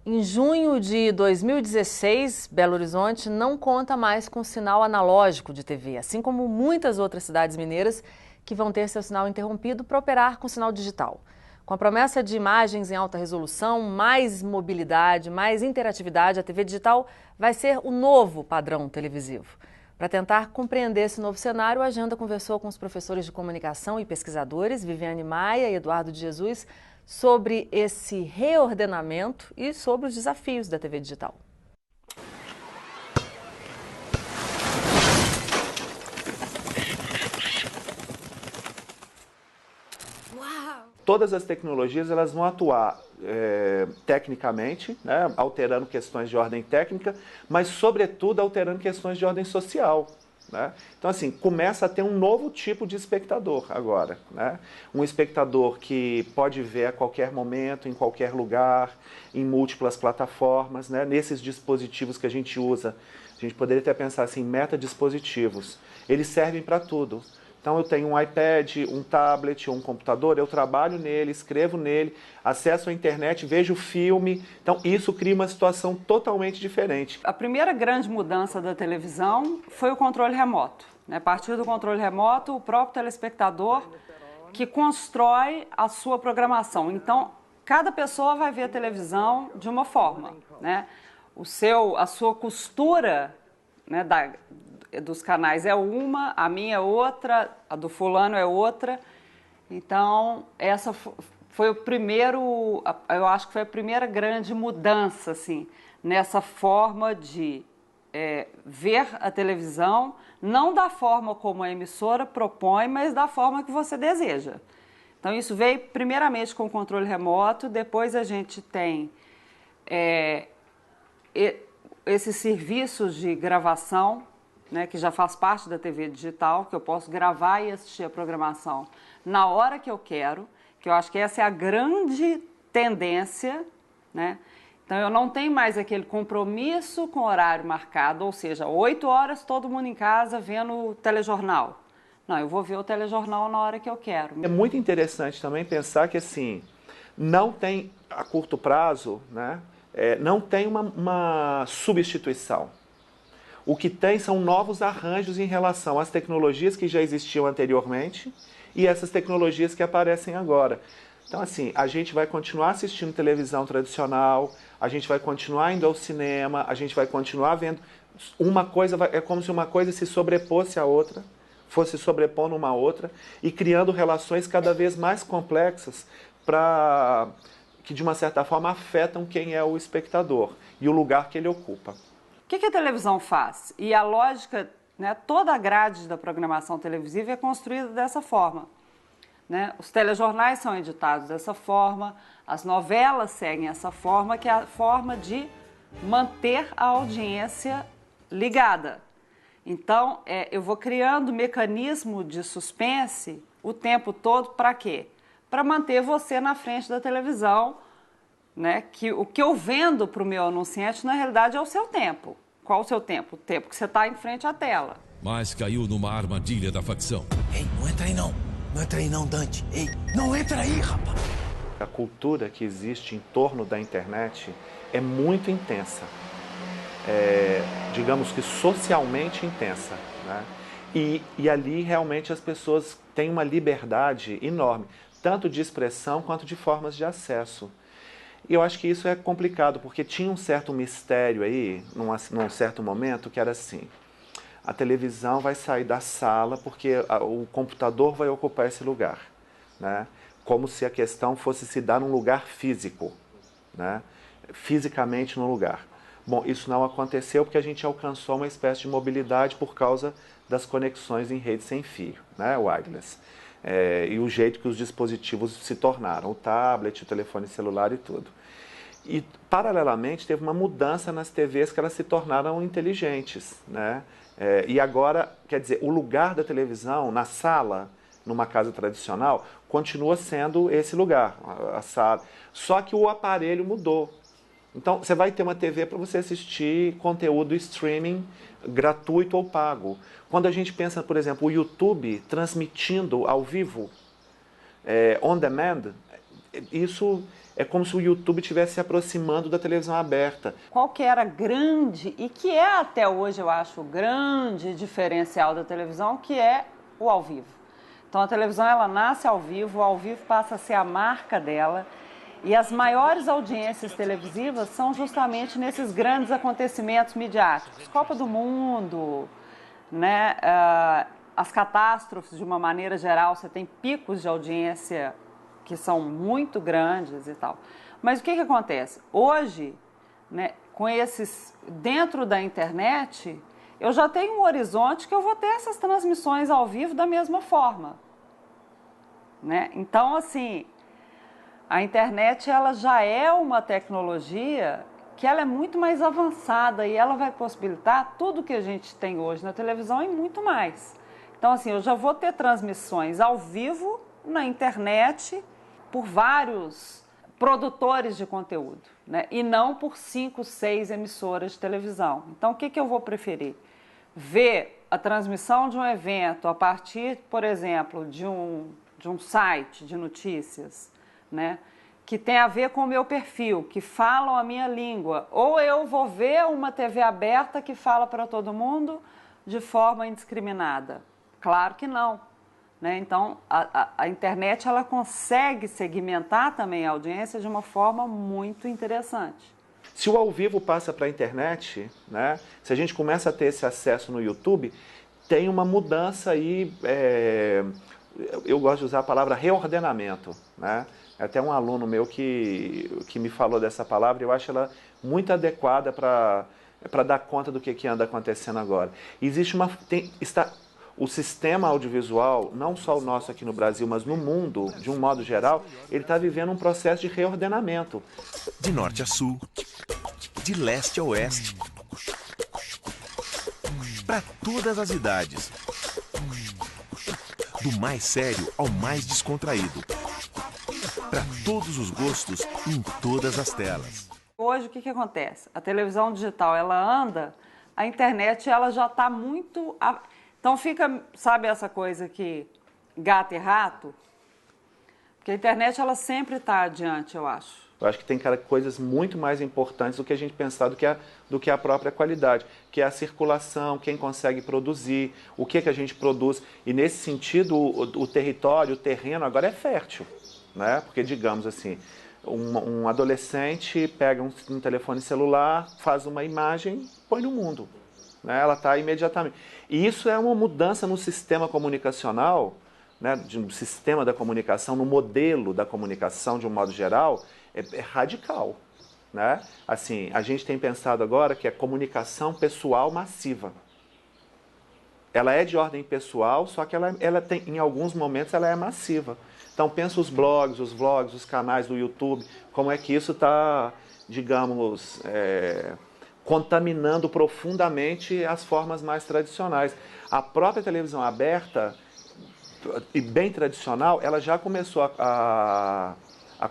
Em junho de 2016, Belo Horizonte não conta mais com sinal analógico de TV, assim como muitas outras cidades mineiras que vão ter seu sinal interrompido para operar com sinal digital. Com a promessa de imagens em alta resolução, mais mobilidade, mais interatividade, a TV digital vai ser o novo padrão televisivo. Para tentar compreender esse novo cenário, a Agenda conversou com os professores de comunicação e pesquisadores, Viviane Maia e Eduardo de Jesus, sobre esse reordenamento e sobre os desafios da TV digital. Todas as tecnologias elas vão atuar tecnicamente, né, alterando questões de ordem técnica, mas sobretudo alterando questões de ordem social. Né? Então, assim, começa a ter um novo tipo de espectador agora. Né? Um espectador que pode ver a qualquer momento, em qualquer lugar, em múltiplas plataformas, né? Nesses dispositivos que a gente usa. A gente poderia até pensar assim, metadispositivos. Eles servem para tudo. Então eu tenho um iPad, um tablet, um computador, eu trabalho nele, escrevo nele, acesso à internet, vejo filme. Então isso cria uma situação totalmente diferente. A primeira grande mudança da televisão foi o controle remoto. A partir do controle remoto, o próprio telespectador que constrói a sua programação. Então, cada pessoa vai ver a televisão de uma forma. Né? A sua costura, né, dos canais é uma, a minha é outra, a do fulano é outra. Então, essa foi eu acho que foi a primeira grande mudança, assim, nessa forma de ver a televisão, não da forma como a emissora propõe, mas da forma que você deseja. Então, isso veio primeiramente com o controle remoto, depois a gente tem esses serviços de gravação, né, que já faz parte da TV digital, que eu posso gravar e assistir a programação na hora que eu quero, que eu acho que essa é a grande tendência, né? Então eu não tenho mais aquele compromisso com horário marcado, ou seja, 8 horas todo mundo em casa vendo o telejornal. Não, eu vou ver o telejornal na hora que eu quero. É muito interessante também pensar que assim, não tem, a curto prazo, né, não tem uma substituição. O que tem são novos arranjos em relação às tecnologias que já existiam anteriormente e essas tecnologias que aparecem agora. Então, assim, a gente vai continuar assistindo televisão tradicional, a gente vai continuar indo ao cinema, a gente vai continuar vendo. Uma coisa é como se uma coisa se sobreposse à outra, fosse sobrepondo uma outra e criando relações cada vez mais complexas que, de uma certa forma, afetam quem é o espectador e o lugar que ele ocupa. O que a televisão faz? E a lógica, né, toda a grade da programação televisiva é construída dessa forma. Né? Os telejornais são editados dessa forma, as novelas seguem essa forma, que é a forma de manter a audiência ligada. Então, eu vou criando mecanismo de suspense o tempo todo para quê? Para manter você na frente da televisão, né? Que o que eu vendo para o meu anunciante, na realidade, é o seu tempo. Qual o seu tempo? O tempo que você está em frente à tela. Mas caiu numa armadilha da facção. Ei, não entra aí não. Não entra aí não, Dante. Ei, não entra aí, rapaz. A cultura que existe em torno da internet é muito intensa. Digamos que socialmente intensa. Né? E ali realmente as pessoas têm uma liberdade enorme, tanto de expressão quanto de formas de acesso. E eu acho que isso é complicado, porque tinha um certo mistério aí, num certo momento, que era assim, a televisão vai sair da sala porque o computador vai ocupar esse lugar, né? Como se a questão fosse se dar num lugar físico, né? Fisicamente num lugar. Bom, isso não aconteceu porque a gente alcançou uma espécie de mobilidade por causa das conexões em rede sem fio, né? Wireless. E o jeito que os dispositivos se tornaram, o tablet, o telefone celular e tudo. E, paralelamente, teve uma mudança nas TVs que elas se tornaram inteligentes. Né? E agora, quer dizer, o lugar da televisão na sala, numa casa tradicional, continua sendo esse lugar, a sala. Só que o aparelho mudou. Então, você vai ter uma TV para você assistir conteúdo streaming gratuito ou pago. Quando a gente pensa, por exemplo, o YouTube transmitindo ao vivo, on demand, isso É como se o YouTube estivesse se aproximando da televisão aberta. Qual que era grande, e que é até hoje, eu acho, o grande diferencial da televisão, que é o ao vivo. Então a televisão, ela nasce ao vivo, o ao vivo passa a ser a marca dela, e as maiores audiências televisivas são justamente nesses grandes acontecimentos midiáticos. Copa do Mundo, né? As catástrofes, de uma maneira geral, você tem picos de audiência que são muito grandes e tal. Mas o que acontece? Hoje, né, com esses, dentro da internet, eu já tenho um horizonte que eu vou ter essas transmissões ao vivo da mesma forma, né? Então, assim, a internet, ela já é uma tecnologia que ela é muito mais avançada e ela vai possibilitar tudo que a gente tem hoje na televisão e muito mais. Então, assim, eu já vou ter transmissões ao vivo na internet por vários produtores de conteúdo, né? E não por 5, 6 emissoras de televisão. Então, o que eu vou preferir? Ver a transmissão de um evento a partir, por exemplo, de um site de notícias, né, que tem a ver com o meu perfil, que falam a minha língua, ou eu vou ver uma TV aberta que fala para todo mundo de forma indiscriminada? Claro que não, né? Então, a internet, ela consegue segmentar também a audiência de uma forma muito interessante. Se o ao vivo passa para a internet, né, se a gente começa a ter esse acesso no YouTube, tem uma mudança aí, eu gosto de usar a palavra reordenamento, né? Até um aluno meu que me falou dessa palavra, eu acho ela muito adequada para dar conta do que anda acontecendo agora. Existe o sistema audiovisual, não só o nosso aqui no Brasil, mas no mundo, de um modo geral, ele está vivendo um processo de reordenamento. De norte a sul, de leste a oeste, para todas as idades, do mais sério ao mais descontraído, para todos os gostos, em todas as telas. Hoje, o que acontece? A televisão digital, ela anda, a internet, ela já está muito... Então fica, sabe essa coisa que gato e rato? Porque a internet, ela sempre está adiante, eu acho. Eu acho que tem coisas muito mais importantes do que a gente pensar do que a própria qualidade, que é a circulação, quem consegue produzir, o que a gente produz. E nesse sentido, o território, o terreno agora é fértil, né? Porque, digamos assim, um adolescente pega um telefone celular, faz uma imagem, põe no mundo, né? Ela está imediatamente. E isso é uma mudança no sistema comunicacional, né? No sistema da comunicação, no modelo da comunicação de um modo geral, é radical, né? Assim, a gente tem pensado agora que é comunicação pessoal massiva. Ela é de ordem pessoal, só que ela tem, em alguns momentos ela é massiva. Então pensa os blogs, os vlogs, os canais do YouTube, como é que isso está, digamos, contaminando profundamente as formas mais tradicionais. A própria televisão aberta e bem tradicional, ela já começou a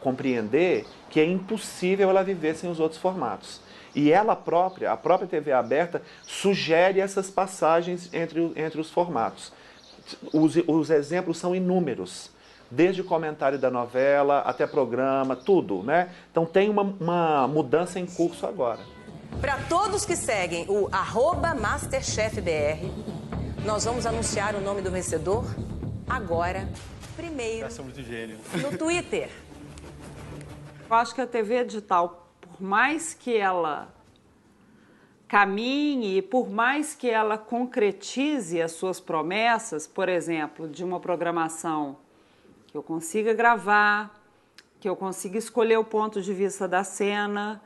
compreender que é impossível ela viver sem os outros formatos. E ela própria, a própria TV aberta, sugere essas passagens entre os formatos. Os exemplos são inúmeros, desde o comentário da novela até programa, tudo, né? Então tem uma mudança em curso agora. Para todos que seguem o @MasterchefBR, nós vamos anunciar o nome do vencedor agora, primeiro, no Twitter. Eu acho que a TV digital, por mais que ela caminhe, por mais que ela concretize as suas promessas, por exemplo, de uma programação que eu consiga gravar, que eu consiga escolher o ponto de vista da cena,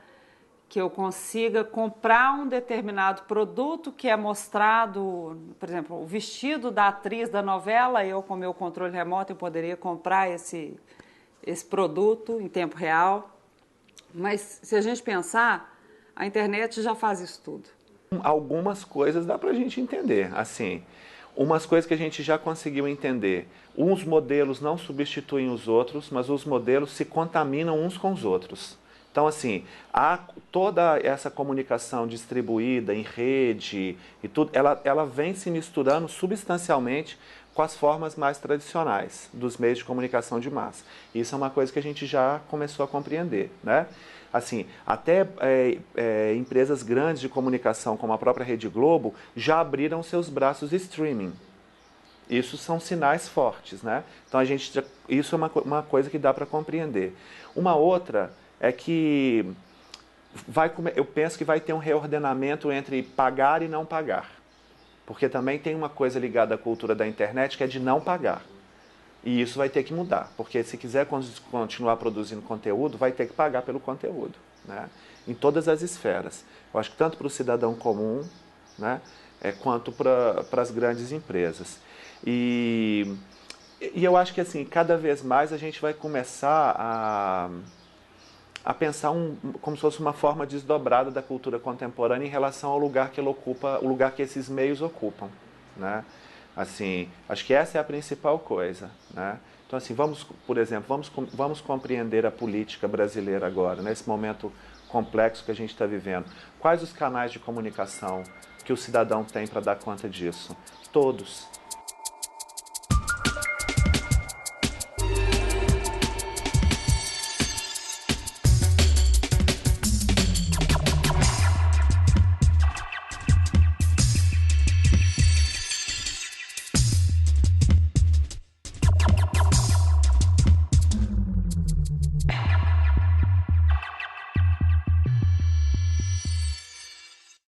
que eu consiga comprar um determinado produto que é mostrado, por exemplo, o vestido da atriz da novela, eu com meu controle remoto eu poderia comprar esse produto em tempo real. Mas se a gente pensar, a internet já faz isso tudo. Algumas coisas dá para a gente entender, assim, umas coisas que a gente já conseguiu entender. Uns modelos não substituem os outros, mas os modelos se contaminam uns com os outros. Então, assim, toda essa comunicação distribuída em rede e tudo, ela vem se misturando substancialmente com as formas mais tradicionais dos meios de comunicação de massa. Isso é uma coisa que a gente já começou a compreender, né? Assim, até empresas grandes de comunicação, como a própria Rede Globo, já abriram seus braços streaming. Isso são sinais fortes, né? Então, isso é uma coisa que dá para compreender. Uma outra é que eu penso que vai ter um reordenamento entre pagar e não pagar. Porque também tem uma coisa ligada à cultura da internet que é de não pagar. E isso vai ter que mudar, porque se quiser continuar produzindo conteúdo, vai ter que pagar pelo conteúdo, né? Em todas as esferas. Eu acho que tanto para o cidadão comum, né, quanto para as grandes empresas. E eu acho que assim, cada vez mais a gente vai começar a pensar como se fosse uma forma desdobrada da cultura contemporânea em relação ao lugar que ela ocupa, o lugar que esses meios ocupam, né? Assim, acho que essa é a principal coisa, né? Então, assim, por exemplo, vamos compreender a política brasileira agora, nesse momento complexo que a gente está vivendo. Quais os canais de comunicação que o cidadão tem para dar conta disso? Todos.